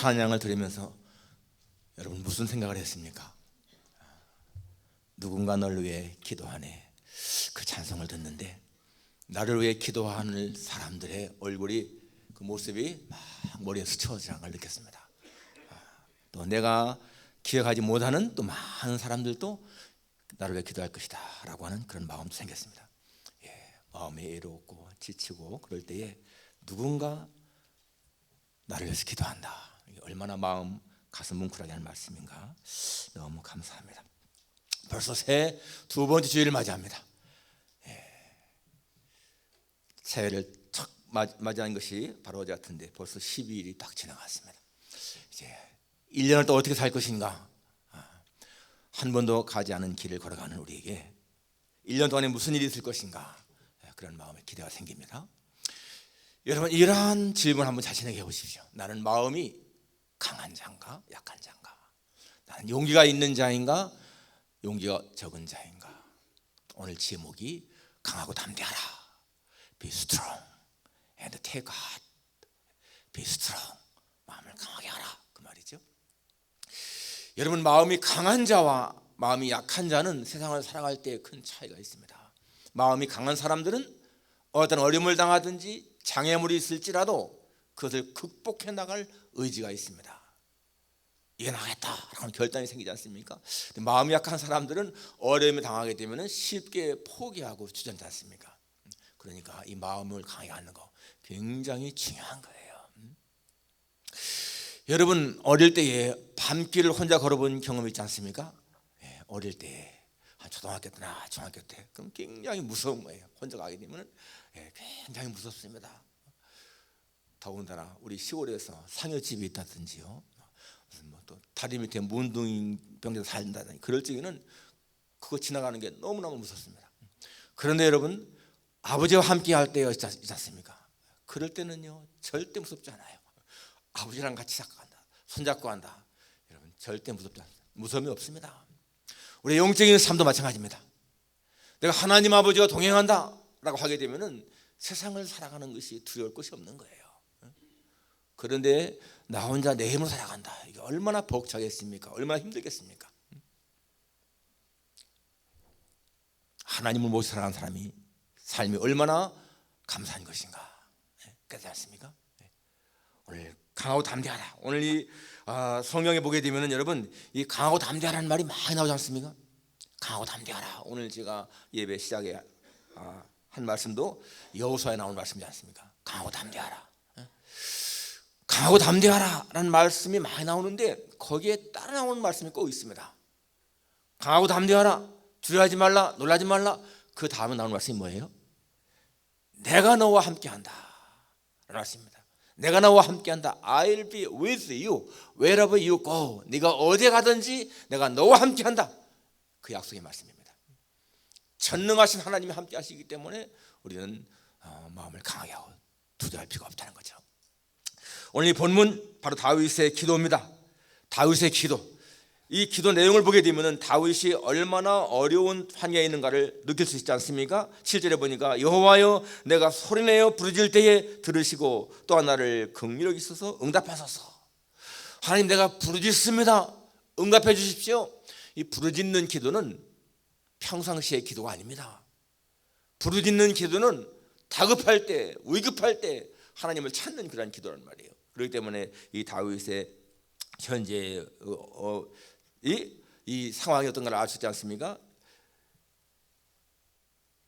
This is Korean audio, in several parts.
찬양을 들으면서 여러분 무슨 생각을 했습니까? 누군가 너를 위해 기도하네. 그 찬송을 듣는데 나를 위해 기도하는 사람들의 얼굴이, 그 모습이 막 머리에 스쳐지는 걸 느꼈습니다. 또 내가 기억하지 못하는 또 많은 사람들도 나를 위해 기도할 것이다 라고 하는 그런 마음도 생겼습니다. 마음이 외롭고 지치고 그럴 때에 누군가 나를 위해서 기도한다. 얼마나 마음 가슴 뭉클하게 하는 말씀인가. 너무 감사합니다. 벌써 새 두 번째 주일을 맞이합니다. 새해를 첫 맞이한 것이 바로 어제 같은데 벌써 12일이 딱 지나갔습니다. 이제 1년을 또 어떻게 살 것인가. 한 번도 가지 않은 길을 걸어가는 우리에게 1년 동안에 무슨 일이 있을 것인가, 그런 마음의 기대가 생깁니다. 여러분, 이러한 질문 한번 자신에게 해보십시오. 나는 마음이 강한 자인가 약한 자인가? 나는 용기가 있는 자인가 용기가 적은 자인가? 오늘 제목이 강하고 담대하라. Be strong and take heart. Be strong. 마음을 강하게 하라, 그 말이죠. 여러분, 마음이 강한 자와 마음이 약한 자는 세상을 살아갈 때 큰 차이가 있습니다. 마음이 강한 사람들은 어떤 어려움을 당하든지 장애물이 있을지라도 그것을 극복해 나갈 의지가 있습니다. 이겨나가겠다라는 결단이 생기지 않습니까? 마음이 약한 사람들은 어려움을 당하게 되면 쉽게 포기하고 주저앉지 않습니까? 그러니까 이 마음을 강하게 하는 거 굉장히 중요한 거예요. 여러분, 어릴 때에 밤길을 혼자 걸어본 경험이 있지 않습니까? 어릴 때 초등학교 때나 중학교 때 그럼 굉장히 무서운 거예요. 혼자 가게 되면 굉장히 무섭습니다. 더군다나 우리 시골에서 상여집이 있다든지요, 무슨 또 다리 밑에 문둥이 병자가 살다든지 그럴 적에는 그거 지나가는 게 너무너무 무섭습니다. 그런데 여러분, 아버지와 함께 할 때가 있지 않습니까? 그럴 때는요 절대 무섭지 않아요. 아버지랑 같이 간다, 손잡고 간다. 여러분, 절대 무섭지 않습니다. 무서움이 없습니다. 우리 영적인 삶도 마찬가지입니다. 내가 하나님 아버지와 동행한다 라고 하게 되면은 세상을 살아가는 것이 두려울 것이 없는 거예요. 그런데 나 혼자 내 힘으로 살아간다. 이게 얼마나 벅차겠습니까? 얼마나 힘들겠습니까? 하나님을 모시고 살아가는 사람이 삶이 얼마나 감사한 것인가. 그렇지 않습니까? 오늘 강하고 담대하라. 오늘 이 성경에 보게 되면은 여러분, 이 강하고 담대하라는 말이 많이 나오지 않습니까? 강하고 담대하라. 오늘 제가 예배 시작에 한 말씀도 여호수아에 나온 말씀이지 않습니까? 강하고 담대하라. 강하고 담대하라라는 말씀이 많이 나오는데 거기에 따라 나오는 말씀이 꼭 있습니다. 강하고 담대하라. 두려워하지 말라. 놀라지 말라. 그 다음에 나오는 말씀이 뭐예요? 내가 너와 함께한다 라는 말씀입니다. 내가 너와 함께한다. I'll be with you wherever you go. 네가 어디 가든지 내가 너와 함께한다. 그 약속의 말씀입니다. 전능하신 하나님이 함께 하시기 때문에 우리는 마음을 강하게 하고 두려워할 필요가 없다는 거죠. 오늘 이 본문 바로 다윗의 기도입니다. 다윗의 기도. 이 기도 내용을 보게 되면 다윗이 얼마나 어려운 환경에 있는가를 느낄 수 있지 않습니까? 7절에 보니까 여호와여 내가 소리내어 부르짖을 때에 들으시고 또한 나를 긍휼히 여기소서 응답하소서. 하나님, 내가 부르짖습니다. 응답해 주십시오. 이 부르짖는 기도는 평상시의 기도가 아닙니다. 부르짖는 기도는 다급할 때, 위급할 때 하나님을 찾는 그런 기도란 말이에요. 그렇기 때문에 이 다윗의 현재 이 상황이 어떤가를 알 수 있지 않습니까?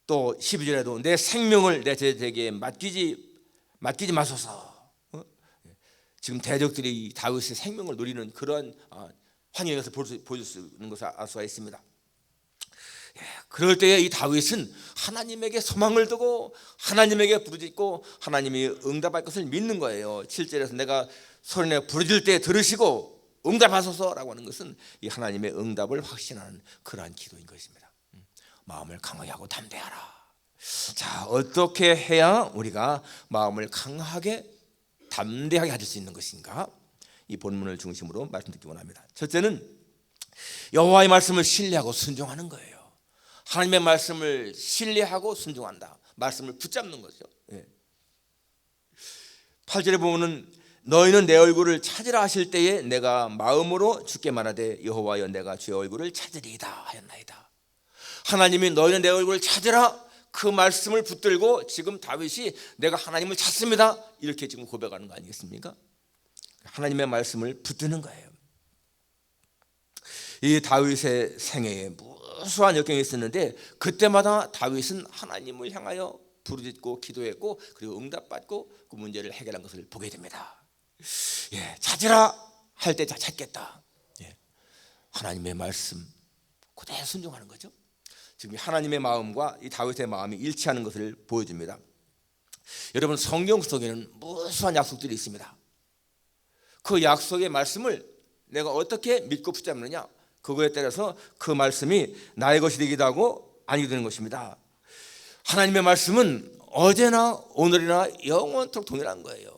또 12절에도 내 생명을 내 제자에게 맡기지 마소서. 지금 대적들이 다윗의 생명을 노리는 그러한 환경에서 보여줄 수 있는 것을 알 수가 있습니다. 그럴 때에 이 다윗은 하나님에게 소망을 두고 하나님에게 부르짖고 하나님이 응답할 것을 믿는 거예요. 7절에서 내가 소리내 부르짖을 때 들으시고 응답하소서라고 하는 것은 이 하나님의 응답을 확신하는 그러한 기도인 것입니다. 마음을 강하게 하고 담대하라. 자, 어떻게 해야 우리가 마음을 강하게 담대하게 가질 수 있는 것인가? 이 본문을 중심으로 말씀드리기 원합니다. 첫째는 여호와의 말씀을 신뢰하고 순종하는 거예요. 하나님의 말씀을 신뢰하고 순종한다. 말씀을 붙잡는 거죠. 8절에 보면은 너희는 내 얼굴을 찾으라 하실 때에 내가 마음으로 주께 말하되 여호와여 내가 주의 얼굴을 찾으리이다 하였나이다. 하나님이 너희는 내 얼굴을 찾으라, 그 말씀을 붙들고 지금 다윗이 내가 하나님을 찾습니다 이렇게 지금 고백하는 거 아니겠습니까? 하나님의 말씀을 붙드는 거예요. 이 다윗의 생애에 무수한 역경이 있었는데 그때마다 다윗은 하나님을 향하여 부르짖고 기도했고 그리고 응답받고 그 문제를 해결한 것을 보게 됩니다. 찾으라 할 때 찾겠다. 하나님의 말씀 그대로 순종하는 거죠. 지금 하나님의 마음과 이 다윗의 마음이 일치하는 것을 보여줍니다. 여러분, 성경 속에는 무수한 약속들이 있습니다. 그 약속의 말씀을 내가 어떻게 믿고 붙잡느냐, 그거에 따라서 그 말씀이 나의 것이 되기도 하고 아니게 되는 것입니다. 하나님의 말씀은 어제나 오늘이나 영원토록 동일한 거예요.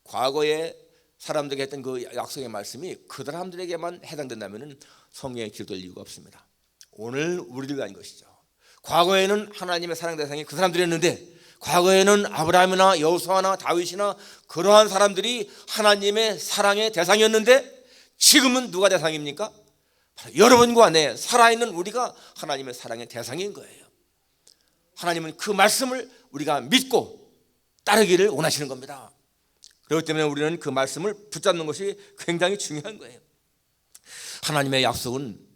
과거에 사람들에게 했던 그 약속의 말씀이 그 사람들에게만 해당된다면 성경에 기록될 이유가 없습니다. 오늘 우리들과 아닌 것이죠. 과거에는 하나님의 사랑 대상이 그 사람들이었는데, 과거에는 아브라함이나 여호수아나 다윗이나 그러한 사람들이 하나님의 사랑의 대상이었는데 지금은 누가 대상입니까? 여러분과 내 살아있는 우리가 하나님의 사랑의 대상인 거예요. 하나님은 그 말씀을 우리가 믿고 따르기를 원하시는 겁니다. 그렇기 때문에 우리는 그 말씀을 붙잡는 것이 굉장히 중요한 거예요. 하나님의 약속은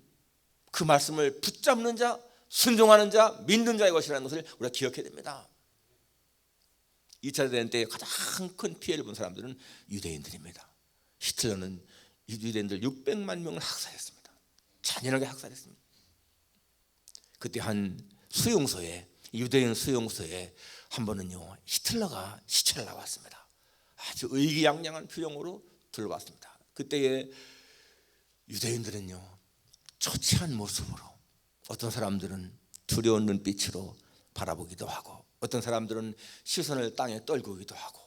그 말씀을 붙잡는 자, 순종하는 자, 믿는 자의 것이라는 것을 우리가 기억해야 됩니다. 2차 대전 때 가장 큰 피해를 본 사람들은 유대인들입니다. 히틀러는 유대인들 600만 명을 학살했습니다. 잔인하게 학살했습니다. 그때 한 수용소에, 유대인 수용소에 한 번은요, 히틀러가 시체를 나왔습니다. 아주 의기양양한 표정으로 들어왔습니다. 그때의 유대인들은요, 초췌한 모습으로, 어떤 사람들은 두려운 눈빛으로 바라보기도 하고, 어떤 사람들은 시선을 땅에 떨구기도 하고,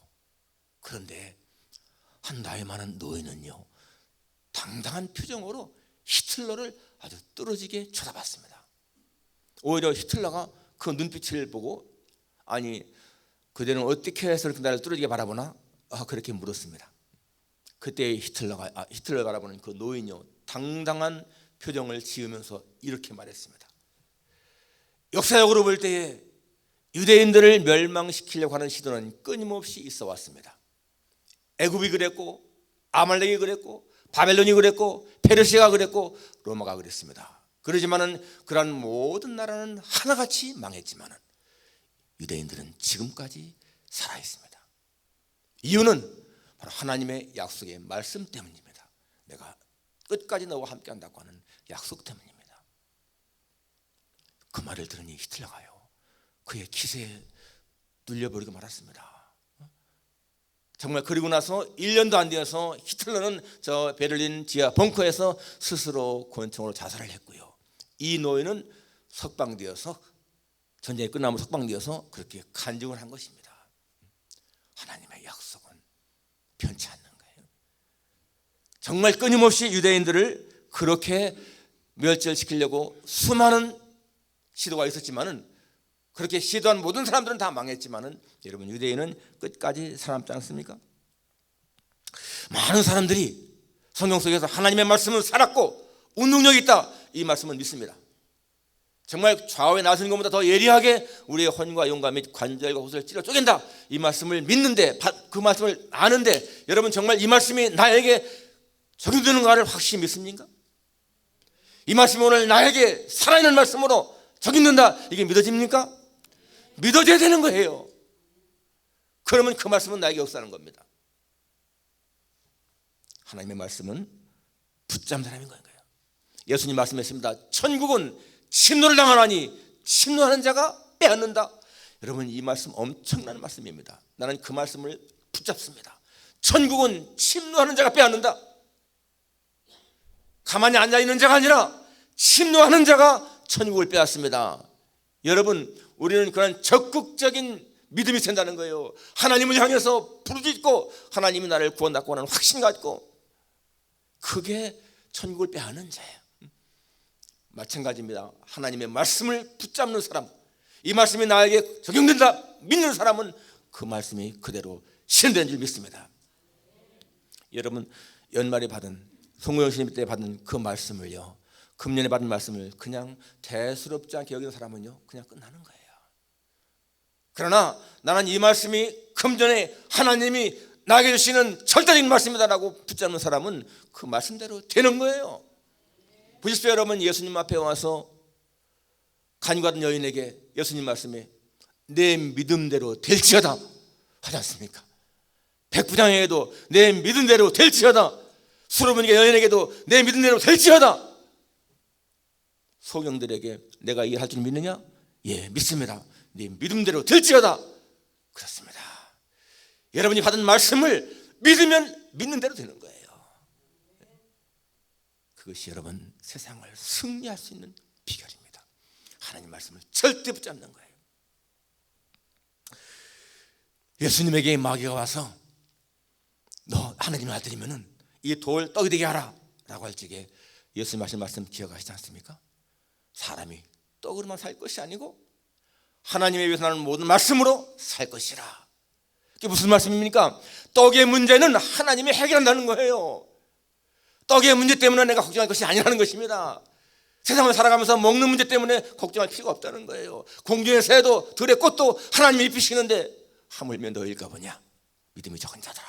그런데 한 나이 많은 노인은요, 당당한 표정으로 히틀러를 아주 떨어지게 쳐다봤습니다. 오히려 히틀러가 그 눈빛을 보고, 아니 그대는 어떻게 해서 이렇게 나를 떨어지게 바라보나? 그렇게 물었습니다. 그때 히틀러를 바라보는 그 노인이요, 당당한 표정을 지으면서 이렇게 말했습니다. 역사적으로 볼 때에 유대인들을 멸망시키려고 하는 시도는 끊임없이 있어 왔습니다. 애굽이 그랬고, 아말렉이 그랬고, 바벨론이 그랬고, 페르시아가 그랬고, 로마가 그랬습니다. 그러지만은 그러한 모든 나라는 하나같이 망했지만은 유대인들은 지금까지 살아 있습니다. 이유는 바로 하나님의 약속의 말씀 때문입니다. 내가 끝까지 너와 함께 한다고 하는 약속 때문입니다. 그 말을 들으니 히틀러가요, 그의 기세에 눌려버리고 말았습니다. 정말 그리고 나서 1년도 안 되어서 히틀러는 저 베를린 지하 벙커에서 스스로 권총으로 자살을 했고요. 이 노예는 석방되어서, 전쟁이 끝나면 석방되어서 그렇게 간증을 한 것입니다. 하나님의 약속은 변치 않는 거예요. 정말 끊임없이 유대인들을 그렇게 멸절시키려고 수많은 시도가 있었지만은, 그렇게 시도한 모든 사람들은 다 망했지만은, 여러분, 유대인은 끝까지 살아남지 않습니까? 많은 사람들이 성경 속에서 하나님의 말씀은 살았고 운동력이 있다, 이 말씀을 믿습니다. 정말 좌우에 나서는 것보다 더 예리하게 우리의 혼과 영과 및 관절과 호수를 찔러 쪼갠다, 이 말씀을 믿는데, 그 말씀을 아는데, 여러분 정말 이 말씀이 나에게 적용되는가를 확실히 믿습니까? 이 말씀이 오늘 나에게 살아있는 말씀으로 적용된다, 이게 믿어집니까? 믿어져야 되는 거예요. 그러면 그 말씀은 나에게 역사하는 겁니다. 하나님의 말씀은 붙잡는 사람인 거예요. 예수님 말씀했습니다. 천국은 침노를 당하나니 침노하는 자가 빼앗는다. 여러분, 이 말씀 엄청난 말씀입니다. 나는 그 말씀을 붙잡습니다. 천국은 침노하는 자가 빼앗는다. 가만히 앉아있는 자가 아니라 침노하는 자가 천국을 빼앗습니다. 여러분, 우리는 그런 적극적인 믿음이 된다는 거예요. 하나님을 향해서 부르짖고 하나님이 나를 구원받고 하는 확신 갖고, 그게 천국을 빼앗는 자예요. 마찬가지입니다. 하나님의 말씀을 붙잡는 사람, 이 말씀이 나에게 적용된다 믿는 사람은 그 말씀이 그대로 실현되는 줄 믿습니다. 여러분 연말에 받은 송구영신 때 받은 그 말씀을요, 금년에 받은 말씀을 그냥 대수롭지 않게 여기는 사람은요 그냥 끝나는 거예요. 그러나 나는 이 말씀이 금전에 하나님이 나에게 주시는 절대적인 말씀이다라고 붙잡는 사람은 그 말씀대로 되는 거예요. 보십시오 여러분, 예수님 앞에 와서 간과된 여인에게 예수님 말씀에 내 믿음대로 될지어다 하지 않습니까? 백부장에게도 내 믿음대로 될지어다, 수로보니까 여인에게도 내 믿음대로 될지어다. 소경들에게 내가 이 할 줄 믿느냐? 예, 믿습니다. 네 믿음대로 될지어다. 그렇습니다. 여러분이 받은 말씀을 믿으면 믿는 대로 되는 거예요. 그것이 여러분 세상을 승리할 수 있는 비결입니다. 하나님 말씀을 절대 붙잡는 거예요. 예수님에게 마귀가 와서 너 하나님의 아들이면은 이 돌 떡이 되게 하라 라고 할 적에 예수님 하신 말씀 기억하시지 않습니까? 사람이 떡으로만 살 것이 아니고 하나님의 위해서 나는 모든 말씀으로 살 것이라. 그게 무슨 말씀입니까? 떡의 문제는 하나님이 해결한다는 거예요. 떡의 문제 때문에 내가 걱정할 것이 아니라는 것입니다. 세상을 살아가면서 먹는 문제 때문에 걱정할 필요가 없다는 거예요. 공중의 새도 들의 꽃도 하나님이 입히시는데 하물며 너일까 보냐? 믿음이 적은 자들아,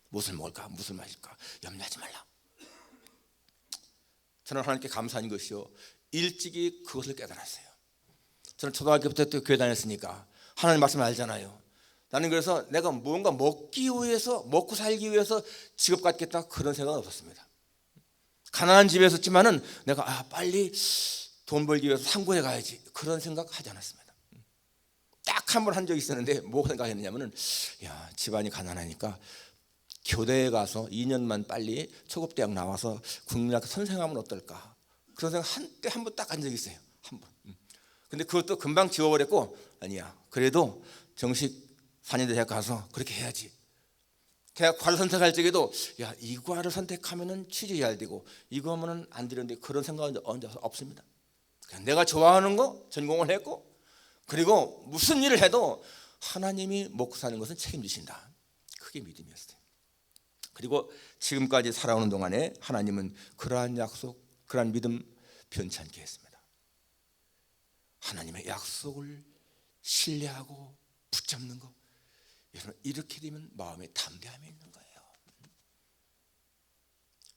무엇을 먹을까 무엇을 마실까 염려하지 말라. 저는 하나님께 감사한 것이요, 일찍이 그것을 깨달았어요. 저는 초등학교부터 교회 다녔으니까 하나님 말씀을 알잖아요. 나는 그래서 내가 뭔가 먹기 위해서, 먹고 살기 위해서 직업 갖겠다 그런 생각은 없었습니다. 가난한 집에 있었지만은 내가 빨리 돈 벌기 위해서 상고에 가야지 그런 생각 하지 않았습니다. 딱 한 번 한 적이 있었는데 뭐 생각했느냐면은, 야, 집안이 가난하니까 교대에 가서 2년만 빨리 초급대학 나와서 국민학교 선생하면 어떨까, 그런 생각 한때 한 번 딱 한 적이 있어요. 한 번. 근데 그것도 금방 지워버렸고, 아니야, 그래도 정식 4년제 대학 가서 그렇게 해야지. 대학 과를 선택할 적에도 야, 이 과를 선택하면은 취직이 잘 되고 이거 하면은 안 되는데 그런 생각은 없습니다. 그냥 내가 좋아하는 거 전공을 했고, 그리고 무슨 일을 해도 하나님이 먹고 사는 것은 책임지신다. 그게 믿음이었어요. 그리고 지금까지 살아오는 동안에 하나님은 그러한 약속, 그러한 믿음 변치 않게 했습니다. 하나님의 약속을 신뢰하고 붙잡는 거, 여러분 이렇게 되면 마음에 담대함이 있는 거예요.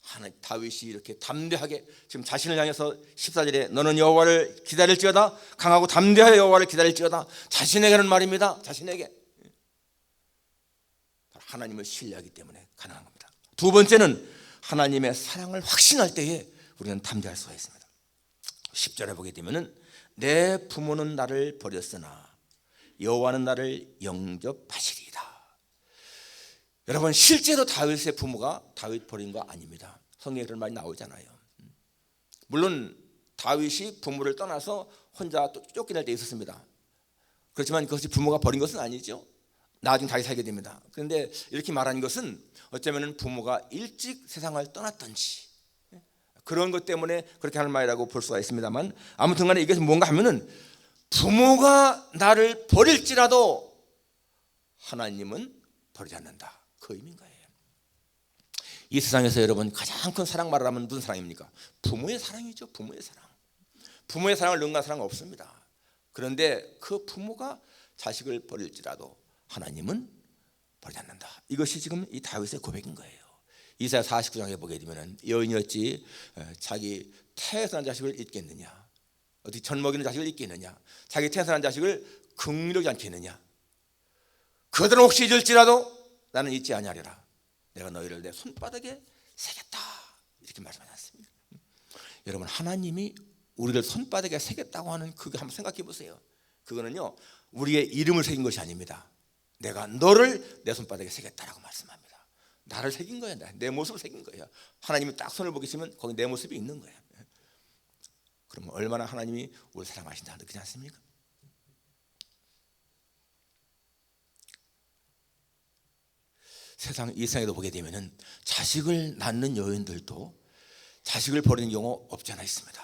하나님, 다윗이 이렇게 담대하게 지금 자신을 향해서 14절에 너는 여호와를 기다릴지어다, 강하고 담대하여 여호와를 기다릴지어다, 자신에게 하는 말입니다. 자신에게 하나님을 신뢰하기 때문에 가능한 겁니다. 두 번째는 하나님의 사랑을 확신할 때에 우리는 담대할 수가 있습니다. 10절에 보게 되면은 내 부모는 나를 버렸으나 여호와는 나를 영접하시리이다. 여러분 실제로 다윗의 부모가 다윗 버린 거 아닙니다. 성경에 그런 말이 나오잖아요. 물론 다윗이 부모를 떠나서 혼자 쫓겨날 때 있었습니다. 그렇지만 그것이 부모가 버린 것은 아니죠. 나중에 다시 살게 됩니다. 그런데 이렇게 말하는 것은 어쩌면 부모가 일찍 세상을 떠났던지 그런 것 때문에 그렇게 하는 말이라고 볼 수가 있습니다만, 아무튼 간에 이것은 뭔가 하면은 부모가 나를 버릴지라도 하나님은 버리지 않는다, 그 의미인 거예요. 이 세상에서 여러분 가장 큰 사랑 말하면 무슨 사랑입니까? 부모의 사랑이죠. 부모의 사랑. 부모의 사랑을 능가한 사랑은 없습니다. 그런데 그 부모가 자식을 버릴지라도 하나님은 버리지 않는다. 이것이 지금 이 다윗의 고백인 거예요. 이사야 49장에 보게 되면 여인이 어찌 자기 태에서 난 자식을 잊겠느냐, 어디 젖먹이는 자식을 잊겠느냐, 자기 태에서 난 자식을 긍휼하지 않겠느냐, 그들은 혹시 잊을지라도 나는 잊지 아니하리라, 내가 너희를 내 손바닥에 새겼다, 이렇게 말씀하지 않습니까? 여러분 하나님이 우리를 손바닥에 새겼다고 하는 그거 한번 생각해 보세요. 그거는요 우리의 이름을 새긴 것이 아닙니다. 내가 너를 내 손바닥에 새겼다라고 말씀합니다. 나를 새긴 거야. 내 모습을 새긴 거야. 하나님이 딱 손을 보시면 거기 내 모습이 있는 거야. 그러면 얼마나 하나님이 우리를 사랑하신다 느끼지 않습니까? 이 세상에도 보게 되면은 자식을 낳는 여인들도 자식을 버리는 경우 없지 않아 있습니다.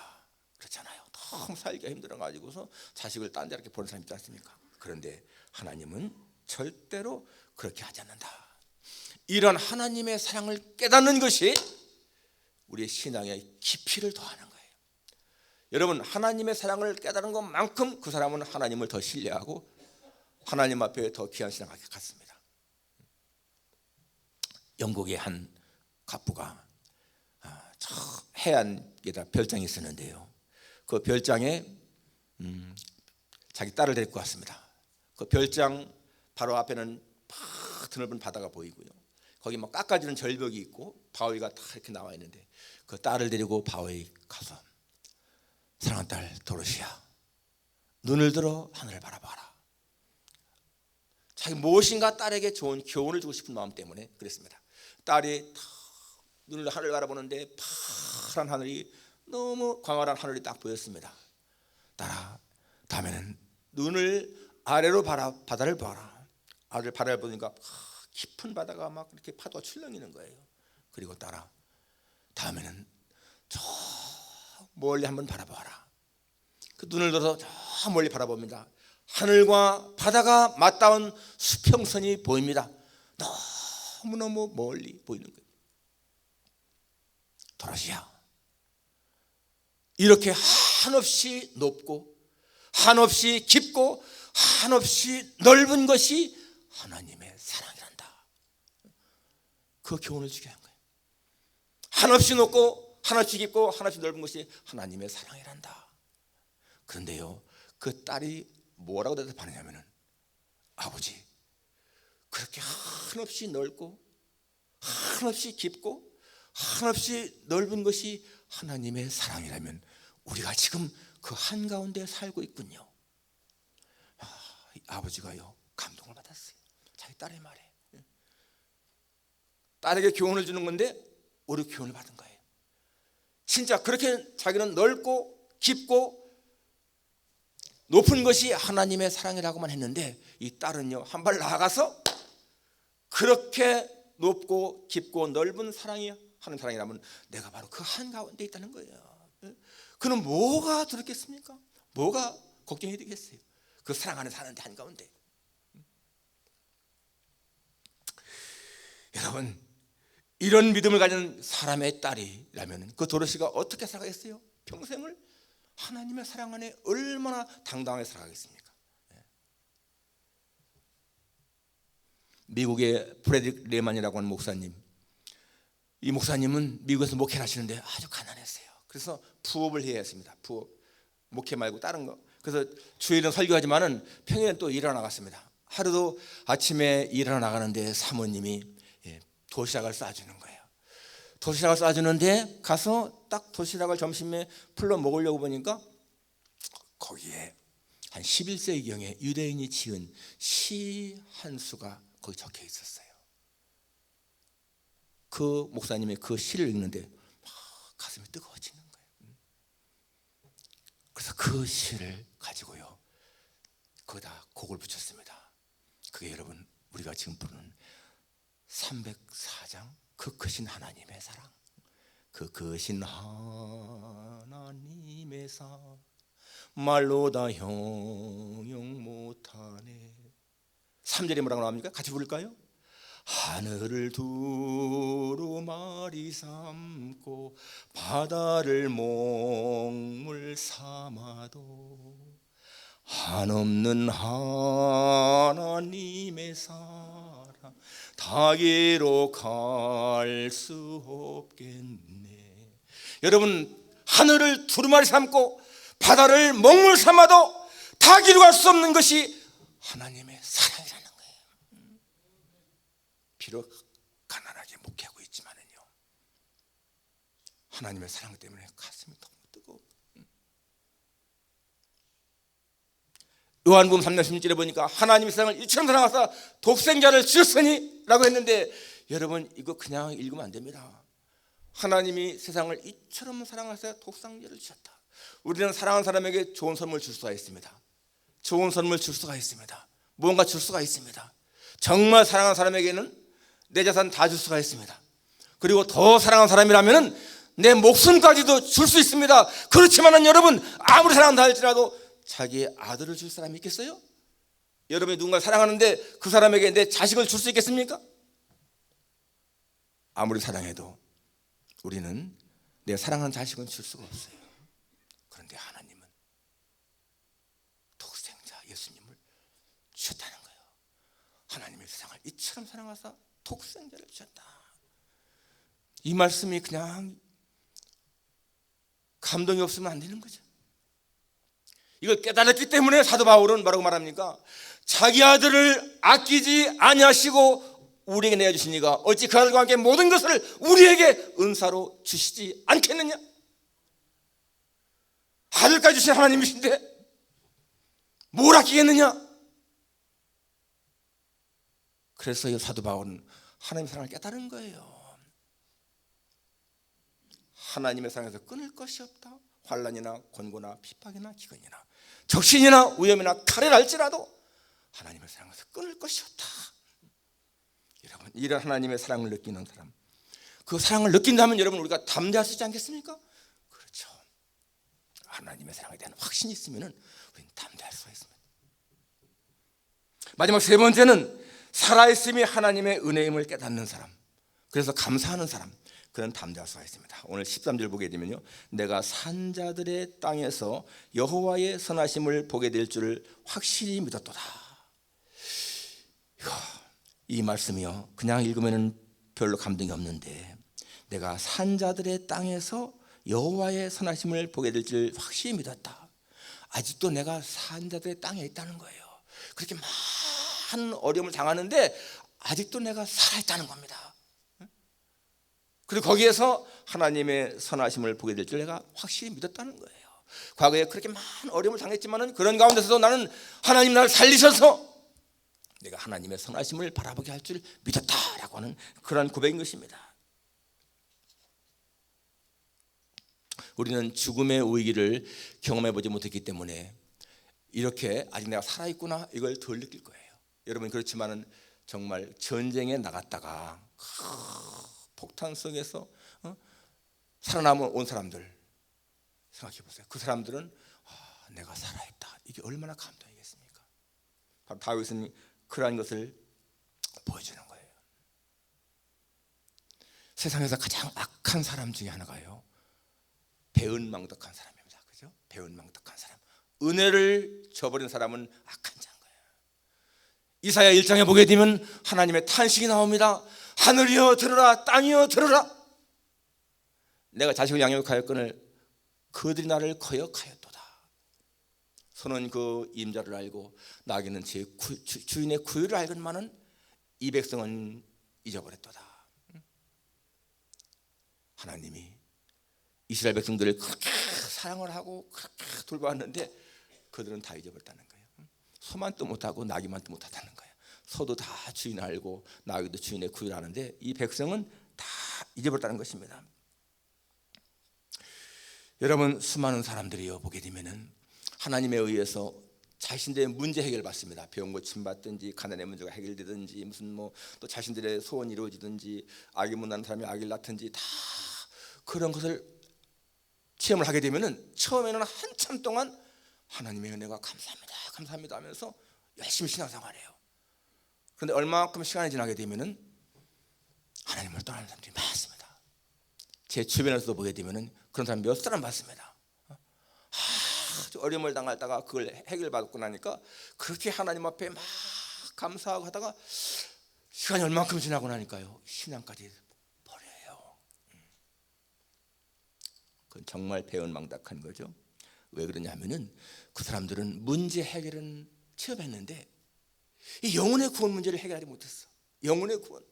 그렇잖아요. 너무 살기가 힘들어가지고서 자식을 딴 데 이렇게 버리는 사람 있지 않습니까? 그런데 하나님은 절대로 그렇게 하지 않는다. 이런 하나님의 사랑을 깨닫는 것이 우리의 신앙의 깊이를 더하는 거예요. 여러분, 하나님의 사랑을 깨달은 것만큼 그 사람은 하나님을 더 신뢰하고 하나님 앞에 더 귀한 신앙하게 갔습니다. 영국의 한 갑부가 저 해안에다 별장이 있었는데요, 그 별장에 자기 딸을 데리고 왔습니다. 그 별장 바로 앞에는 팍 드넓은 바다가 보이고요, 거기 막 깎아지는 절벽이 있고 바위가 다 이렇게 나와 있는데, 그 딸을 데리고 바위에 가서 사랑하는 딸 도로시아, 눈을 들어 하늘을 바라봐라. 자기 무엇인가 딸에게 좋은 교훈을 주고 싶은 마음 때문에 그랬습니다. 딸이 눈을 하늘을 바라보는데 파란 하늘이, 너무 광활한 하늘이 딱 보였습니다. 딸아, 다음에는 눈을 아래로 바다를 봐라. 아래를 바다를 보니까 깊은 바다가 막 이렇게 파도가 출렁이는 거예요. 그리고 딸아, 다음에는 저 멀리 한번 바라봐라. 그 눈을 들어서 저 멀리 바라봅니다. 하늘과 바다가 맞닿은 수평선이 보입니다. 너무너무 멀리 보이는 거예요. 도로시아, 이렇게 한없이 높고 한없이 깊고 한없이 넓은 것이 하나님의 사랑이란다. 그 교훈을 주게 한 거예요. 한없이 높고 한없이 깊고 한없이 넓은 것이 하나님의 사랑이란다. 그런데요, 그 딸이 뭐라고 대답하느냐면은, 아버지, 그렇게 한없이 넓고 한없이 깊고 한없이 넓은 것이 하나님의 사랑이라면 우리가 지금 그 한가운데 살고 있군요. 아버지가요, 감동을 받았어요. 자기 딸의 말에. 딸에게 교훈을 주는 건데 오히려 교훈을 받은 거예요. 진짜 그렇게 자기는 넓고 깊고 높은 것이 하나님의 사랑이라고만 했는데, 이 딸은요, 한 발 나아가서 그렇게 높고 깊고 넓은 사랑이 하는 사랑이라면 내가 바로 그 한가운데 있다는 거예요. 그는 뭐가 두렵겠습니까? 뭐가 걱정이 되겠어요? 그 사랑 안에 사는데 한가운데. 여러분, 이런 믿음을 가진 사람의 딸이라면 그 도로시가 어떻게 살아가겠어요? 평생을 하나님의 사랑 안에 얼마나 당당하게 살아가겠습니까? 미국의 프레드릭 레만이라고 하는 목사님, 이 목사님은 미국에서 목회를 하시는데 아주 가난했어요. 그래서 부업을 해야 했습니다. 부업, 목회 말고 다른 거. 그래서 주일은 설교하지만은 평일엔 또 일하러 나갔습니다. 하루도 아침에 일하러 나가는데 사모님이 도시락을 싸주는 거예요. 도시락을 싸주는데 가서 딱 도시락을 점심에 풀러 먹으려고 보니까 거기에 한 11세기경에 유대인이 지은 시 한 수가 거기 적혀 있었어요. 그 목사님의 그 시를 읽는데 막 가슴이 뜨거워지는 거예요. 그래서 그 시를 가지고요, 거기다 곡을 붙였습니다. 그게 여러분, 우리가 지금 부르는 304장 그 크신 하나님의 사랑, 그 크신 하나님의 사랑 말로 다 형용 못하네. 3절에 뭐라고 나옵니까? 같이 부를까요? 하늘을 두루마리 삼고 바다를 먹물 삼아도 한없는 하나님의 사랑 다기로 갈 수 없겠네. 여러분, 하늘을 두루마리 삼고 바다를 먹물 삼아도 다기로 갈 수 없는 것이 하나님의 사랑이라는 거예요. 비록 가난하게 목회하고 있지만은요, 하나님의 사랑 때문에 가슴이 너무 뜨거워. 요한복음 3장 16절에 보니까 하나님의 세상을 이처럼 사랑하사 독생자를 주셨으니 라고 했는데, 여러분, 이거 그냥 읽으면 안 됩니다. 하나님이 세상을 이처럼 사랑하사 독생자를 주셨다. 우리는 사랑하는 사람에게 좋은 선물 줄 수가 있습니다. 좋은 선물 줄 수가 있습니다. 무언가 줄 수가 있습니다. 정말 사랑하는 사람에게는 내 자산 다 줄 수가 있습니다. 그리고 더 사랑하는 사람이라면 내 목숨까지도 줄 수 있습니다. 그렇지만은 여러분, 아무리 사랑한다 할지라도 자기의 아들을 줄 사람이 있겠어요? 여러분이 누군가를 사랑하는데 그 사람에게 내 자식을 줄 수 있겠습니까? 아무리 사랑해도 우리는 내 사랑하는 자식은 줄 수가 없어요. 그런데 하나님은 독생자 예수님을 주셨다는 거예요. 하나님의 세상을 이처럼 사랑하사 독생자를 주셨다. 이 말씀이 그냥 감동이 없으면 안 되는 거죠. 이걸 깨달았기 때문에 사도 바울은 뭐라고 말합니까? 자기 아들을 아끼지 아니하시고 우리에게 내어주시니가 어찌 그 아들과 함께 모든 것을 우리에게 은사로 주시지 않겠느냐? 아들까지 주신 하나님이신데 뭘 아끼겠느냐? 그래서 이 사도 바울은 하나님의 사랑을 깨달은 거예요. 하나님의 사랑에서 끊을 것이 없다. 환난이나 곤고나 핍박이나 기근이나 적신이나 위험이나 칼을 할지라도 하나님의 사랑에서 끊을 것이 없다. 여러분, 이런 하나님의 사랑을 느끼는 사람, 그 사랑을 느낀다면 여러분 우리가 담대할 수 있지 않겠습니까? 그렇죠. 하나님의 사랑에 대한 확신이 있으면 우리는 담대할 수가 있습니다. 마지막 세 번째는 살아있음이 하나님의 은혜임을 깨닫는 사람, 그래서 감사하는 사람, 그런 담대할 수가 있습니다. 오늘 13절 보게 되면요, 내가 산자들의 땅에서 여호와의 선하심을 보게 될 줄을 확실히 믿었도다. 이 말씀이요, 그냥 읽으면 별로 감동이 없는데 내가 산자들의 땅에서 여호와의 선하심을 보게 될 줄 확실히 믿었다. 아직도 내가 산자들의 땅에 있다는 거예요. 그렇게 많은 어려움을 당하는데 아직도 내가 살아있다는 겁니다. 그리고 거기에서 하나님의 선하심을 보게 될 줄 내가 확실히 믿었다는 거예요. 과거에 그렇게 많은 어려움을 당했지만 그런 가운데서도 나는 하나님 나를 살리셔서 내가 하나님의 선하심을 바라보게 할 줄 믿었다라고 하는 그런 고백인 것입니다. 우리는 죽음의 위기를 경험해 보지 못했기 때문에 이렇게 아직 내가 살아있구나 이걸 덜 느낄 거예요. 여러분, 그렇지만은 정말 전쟁에 나갔다가 폭탄 속에서 살아남은 온 사람들 생각해 보세요. 그 사람들은 내가 살아있다, 이게 얼마나 감동이겠습니까? 바로 다윗은 그러한 것을 보여주는 거예요. 세상에서 가장 악한 사람 중에 하나가요, 배은망덕한 사람입니다. 그죠? 배은망덕한 사람, 은혜를 저버린 사람은 악한 자인 거예요. 이사야 1장에 보게 되면 하나님의 탄식이 나옵니다. 하늘이여 들으라, 땅이여 들으라. 내가 자식을 양육하였거늘 그들이 나를 거역하였도다. 소는 그 임자를 알고 나귀는 제 주인의 구유를 알건만은 이 백성은 잊어버렸도다. 하나님이 이스라엘 백성들을 그렇게 사랑을 하고 그렇게 돌보았는데 그들은 다 잊어버렸다는 거예요. 소만도 못하고 나귀만도 못하다는 거예요. 소도 다 주인 알고 나귀도 주인의 구유를 아는데 이 백성은 다 잊어버렸다는 것입니다. 여러분, 수많은 사람들이요 보게 되면은 하나님에 의해서 자신들의 문제 해결을 받습니다. 병 고침 받든지 가난의 문제가 해결되든지 무슨 또 자신들의 소원이 이루어지든지 아기 못 낳는 사람이 아기를 낳든지 다 그런 것을 체험을 하게 되면은 처음에는 한참 동안 하나님의 은혜가 감사합니다, 감사합니다 하면서 열심히 신앙생활해요. 그런데 얼마만큼 시간이 지나게 되면은 하나님을 떠나는 사람들이 많습니다. 제 주변에서도 보게 되면은 그런 사람 몇 사람 봤습니다. 아주 어려움을 당하다가 그걸 해결받고 나니까 그렇게 하나님 앞에 막 감사하고 하다가 시간이 얼마만큼 지나고 나니까요, 신앙까지 버려요. 그건 정말 배은망덕한 거죠. 왜 그러냐면은 그 사람들은 문제 해결은 체험했는데 이 영혼의 구원 문제를 해결하지 못했어. 영혼의 구원.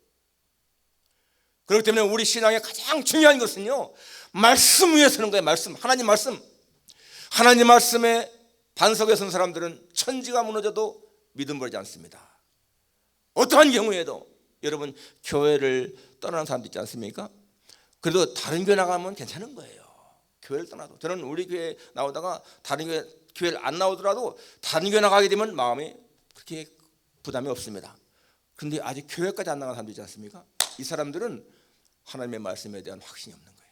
그렇기 때문에 우리 신앙의 가장 중요한 것은요, 말씀 위에 서는 거예요. 말씀, 하나님 말씀. 하나님 말씀에 반석에 선 사람들은 천지가 무너져도 믿음 버리지 않습니다. 어떠한 경우에도 여러분, 교회를 떠나는 사람도 있지 않습니까? 그래도 다른 교회 나가면 괜찮은 거예요. 교회를 떠나도. 저는 우리 교회 나오다가 다른 교회를 안 나오더라도 다른 교회 나가게 되면 마음이 그렇게 부담이 없습니다. 그런데 아직 교회까지 안 나간 사람도 있지 않습니까? 이 사람들은 하나님의 말씀에 대한 확신이 없는 거예요.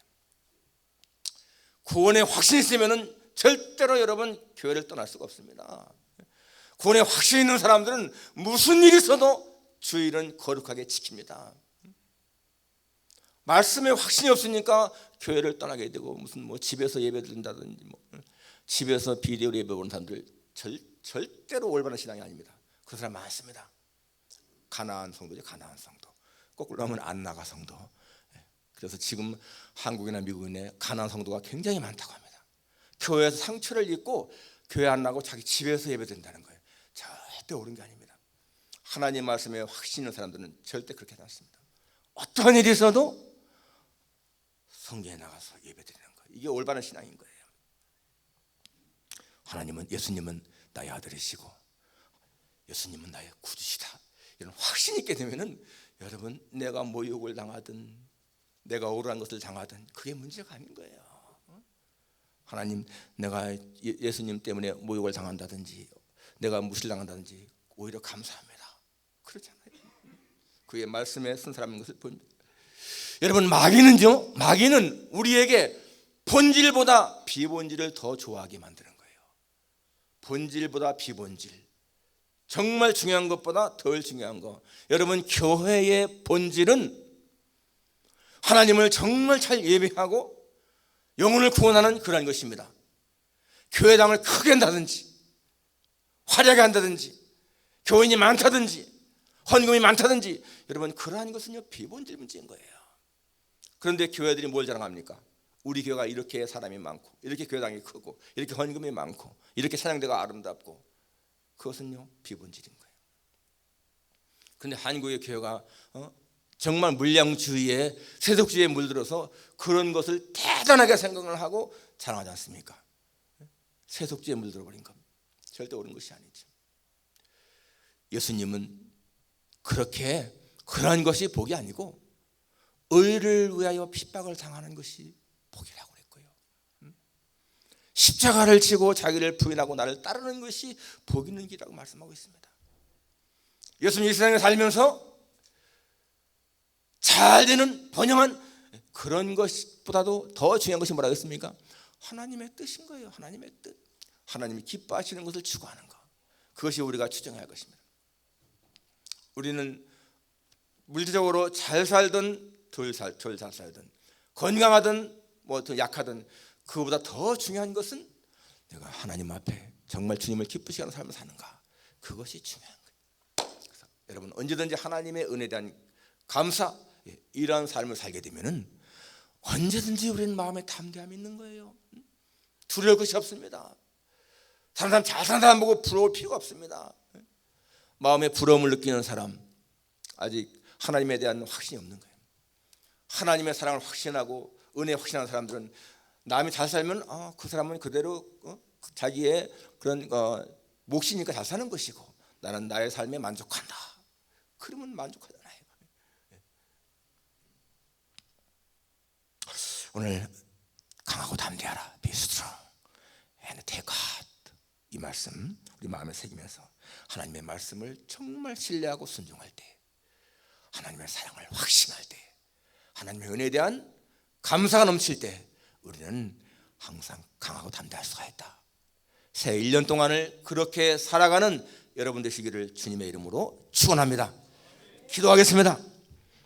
구원의 확신이 있으면 절대로 여러분 교회를 떠날 수가 없습니다. 구원의 확신이 있는 사람들은 무슨 일이 있어도 주일은 거룩하게 지킵니다. 말씀에 확신이 없으니까 교회를 떠나게 되고 무슨 뭐 집에서 예배 드린다든지 뭐 집에서 비디오로 예배 보는 사람들 절대로 올바른 신앙이 아닙니다. 그 사람 많습니다. 가나안 성도죠. 가나안 성도. 거꾸로 하면 안나가 성도. 그래서 지금 한국이나 미국에 가나안 성도가 굉장히 많다고 합니다. 교회에서 상처를 입고 교회 안 나고 자기 집에서 예배드린다는 거예요. 절대 옳은 게 아닙니다. 하나님 말씀에 확신 있는 사람들은 절대 그렇게 하지 않습니다. 어떤 일이 있어도 성전에 나가서 예배드리는 거예요. 이게 올바른 신앙인 거예요. 하나님은, 예수님은 나의 아들이시고 예수님은 나의 구주시다, 이런 확신 있게 되면은 여러분, 내가 모욕을 당하든 내가 억울한 것을 당하든 그게 문제가 아닌 거예요. 하나님, 내가 예수님 때문에 모욕을 당한다든지 내가 무시당한다든지 오히려 감사합니다, 그렇잖아요. 그의 말씀에 쓴 사람인 것을 보입니다. 여러분, 마귀는요, 마귀는 우리에게 본질보다 비본질을 더 좋아하게 만드는 거예요. 본질보다 비본질, 정말 중요한 것보다 덜 중요한 거. 여러분, 교회의 본질은 하나님을 정말 잘 예배하고 영혼을 구원하는 그런 것입니다. 교회당을 크게 한다든지 화려하게 한다든지 교인이 많다든지 헌금이 많다든지, 여러분, 그러한 것은요 비본질 문제인 거예요. 그런데 교회들이 뭘 자랑합니까? 우리 교회가 이렇게 사람이 많고 이렇게 교회당이 크고 이렇게 헌금이 많고 이렇게 찬양대가 아름답고, 그것은요 비본질인 거예요. 그런데 한국의 교회가 정말 물량주의에 세속주의에 물들어서 그런 것을 대단하게 생각을 하고 자랑하지 않습니까? 세속주의에 물들어 버린 겁니다. 절대 옳은 것이 아니죠. 예수님은 그렇게 그런 것이 복이 아니고 의를 위하여 핍박을 당하는 것이 복이라고 그랬고요. 십자가를 지고 자기를 부인하고 나를 따르는 것이 복 있는 길이라고 말씀하고 있습니다. 예수님 이 세상에 살면서 잘 되는 번영한 그런 것보다도 더 중요한 것이 뭐라고 했습니까? 하나님의 뜻인 거예요. 하나님의 뜻, 하나님이 기뻐하시는 것을 추구하는 것, 그것이 우리가 추정해야 할 것입니다. 우리는 물질적으로 잘 살든 덜 잘 살든 건강하든 뭐 더 약하든 그거보다 더 중요한 것은 내가 하나님 앞에 정말 주님을 기쁘시게 하는 삶을 사는가, 그것이 중요한 거예요. 그래서 여러분, 언제든지 하나님의 은혜에 대한 감사, 이러한 삶을 살게 되면은 언제든지 우리는 마음에 담대함이 있는 거예요. 두려울 것이 없습니다. 사람 잘 사는 사람 보고 부러울 필요가 없습니다. 마음에 부러움을 느끼는 사람, 아직 하나님에 대한 확신이 없는 거예요. 하나님의 사랑을 확신하고 은혜에 확신하는 사람들은 남이 잘 살면 그 사람은 그대로 자기의 그런 몫이니까 잘 사는 것이고 나는 나의 삶에 만족한다, 그러면 만족하잖아요. 오늘 강하고 담대하라, be strong and take heart, 이 말씀 우리 마음에 새기면서 하나님의 말씀을 정말 신뢰하고 순종할 때, 하나님의 사랑을 확신할 때, 하나님의 은혜에 대한 감사가 넘칠 때 우리는 항상 강하고 담대할 수가 있다. 새 1년 동안을 그렇게 살아가는 여러분 되시기를 주님의 이름으로 축원합니다. 기도하겠습니다.